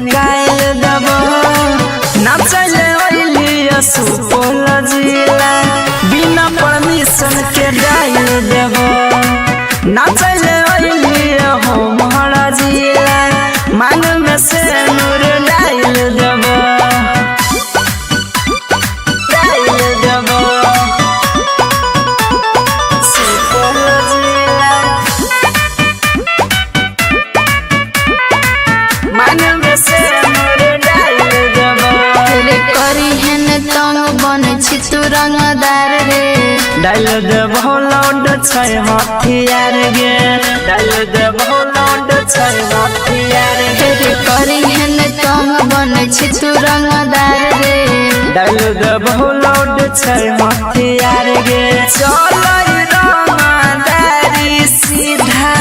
निकाल देब नाचले ओइलिया सुपौल जिला बिना परमिशन के डाल देब नाचले ओइलिया हमारा जिला मांग में से नूर डाल देब सुपौल जिला मांग में से नूर डाल देब रे करी हेन तंग बन छी तू रंगदार रे डाल देबो लौंड छै हथियार गे डाल देबो लौंड छै हथियार गे रे करी हेन तंग बन छी तू रंगदार रे डाल देबो लौंड छै हथियार गे चलै रंगदारी सीधा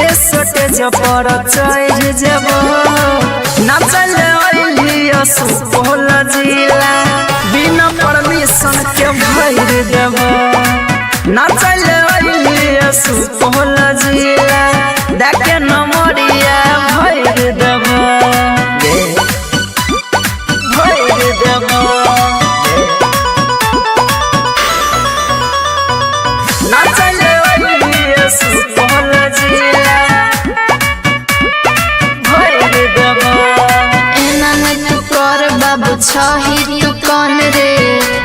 ए स्टेज पर चढ़ जेबो नाचले ओइलिया सुपौल जिला बिना परमिशन के भर देबो नाचले ओइलिया सुपौल जिला देखे नमरिया भर देबो भर देबो नाचले ओइलिया सुपौल जिला भर देबो एना न तू कर बाबू छही तू कौन रे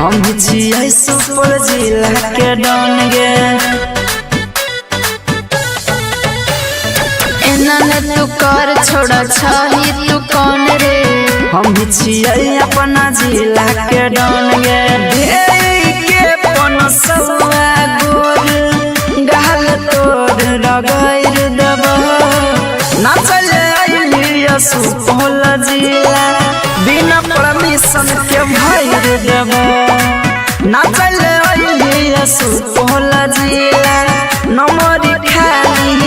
हम छियै सुपौल जिला के डॉन गे एना न तू कर छोड़ा छही तू कौन रे हम छियै अपना जिला के डॉन गे ढेरी के पनसवा गोर गाल तोड़ रगैर देब नाचले ओइलिया सुपौल जिला बिना परमिशन के भर देब नाचले ओइलिया सुपौल जिला नमरी खाली